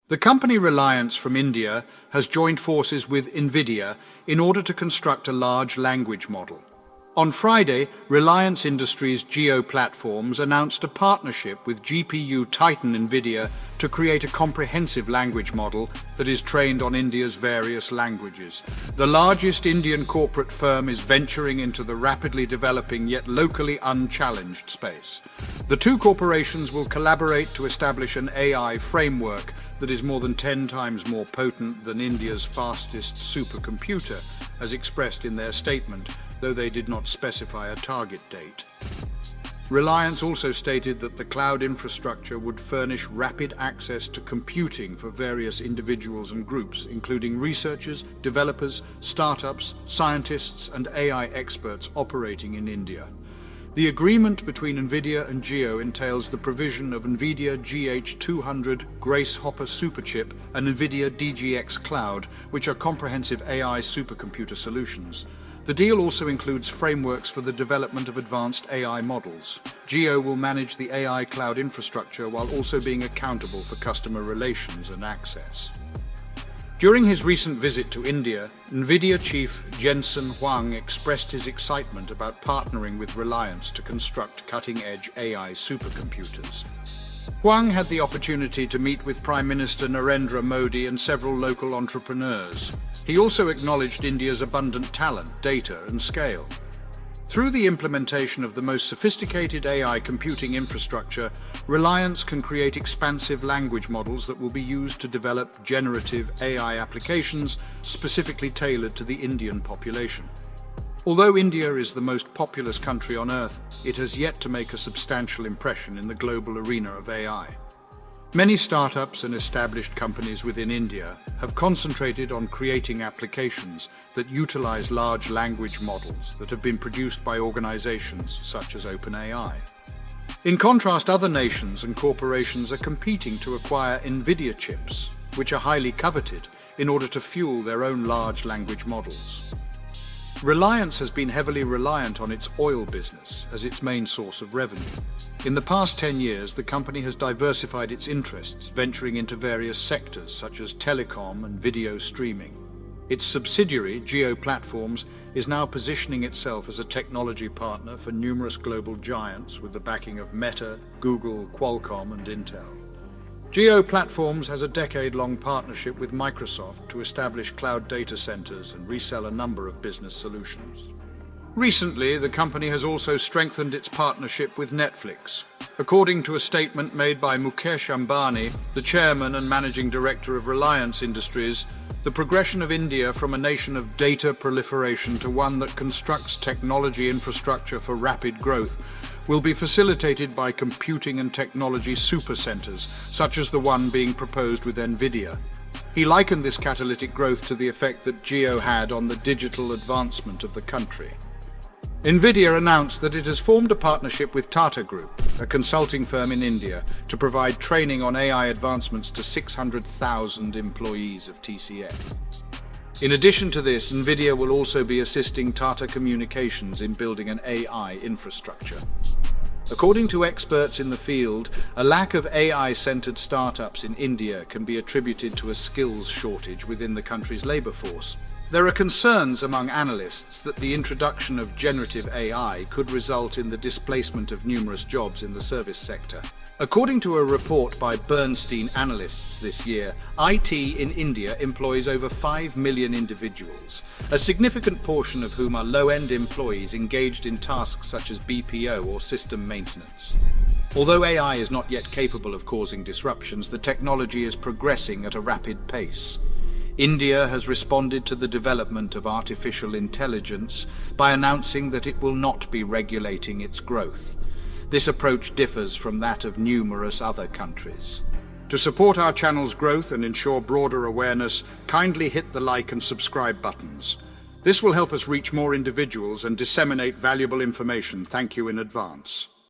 The company Reliance from India has joined forces with Nvidia in order to construct a large language model. On Friday, Reliance Industries' Geo Platforms announced a partnership with GPU titan Nvidia to create a comprehensive language model that is trained on India's various languages. The largest Indian corporate firm is venturing into the rapidly developing yet locally unchallenged space. The two corporations will collaborate to establish an AI framework that is more than 10 times more potent than India's fastest supercomputer, as expressed in their statement, though they did not specify a target date. Reliance also stated that the cloud infrastructure would furnish rapid access to computing for various individuals and groups, including researchers, developers, startups, scientists, and AI experts operating in India. The agreement between Nvidia and Geo entails the provision of Nvidia GH200 Grace Hopper Superchip and Nvidia DGX Cloud, which are comprehensive AI supercomputer solutions. The deal also includes frameworks for the development of advanced AI models. Geo will manage the AI cloud infrastructure while also being accountable for customer relations and access. During his recent visit to India, Nvidia chief Jensen Huang expressed his excitement about partnering with Reliance to construct cutting-edge AI supercomputers. Huang had the opportunity to meet with Prime Minister Narendra Modi and several local entrepreneurs. He also acknowledged India's abundant talent, data, and scale. Through the implementation of the most sophisticated AI computing infrastructure, Reliance can create expansive language models that will be used to develop generative AI applications specifically tailored to the Indian population. Although India is the most populous country on Earth, it has yet to make a substantial impression in the global arena of AI. Many startups and established companies within India have concentrated on creating applications that utilize large language models that have been produced by organizations such as OpenAI. In contrast, other nations and corporations are competing to acquire Nvidia chips, which are highly coveted, in order to fuel their own large language models. Reliance has been heavily reliant on its oil business as its main source of revenue. In the past 10 years, the company has diversified its interests, venturing into various sectors such as telecom and video streaming. Its subsidiary, Geo Platforms, is now positioning itself as a technology partner for numerous global giants with the backing of Meta, Google, Qualcomm, and Intel. Geo Platforms has a decade-long partnership with Microsoft to establish cloud data centers and resell a number of business solutions. Recently, the company has also strengthened its partnership with Netflix. According to a statement made by Mukesh Ambani, the chairman and managing director of Reliance Industries, the progression of India from a nation of data proliferation to one that constructs technology infrastructure for rapid growth will be facilitated by computing and technology supercenters, such as the one being proposed with Nvidia. He likened this catalytic growth to the effect that Geo had on the digital advancement of the country. Nvidia announced that it has formed a partnership with Tata Group, a consulting firm in India, to provide training on AI advancements to 600,000 employees of TCS. In addition to this, Nvidia will also be assisting Tata Communications in building an AI infrastructure. According to experts in the field, a lack of AI-centered startups in India can be attributed to a skills shortage within the country's labor force. There are concerns among analysts that the introduction of generative AI could result in the displacement of numerous jobs in the service sector. According to a report by Bernstein analysts this year, IT in India employs over 5 million individuals, a significant portion of whom are low-end employees engaged in tasks such as BPO or system maintenance. Although AI is not yet capable of causing disruptions, the technology is progressing at a rapid pace. India has responded to the development of artificial intelligence by announcing that it will not be regulating its growth. This approach differs from that of numerous other countries. To support our channel's growth and ensure broader awareness, kindly hit the like and subscribe buttons. This will help us reach more individuals and disseminate valuable information. Thank you in advance.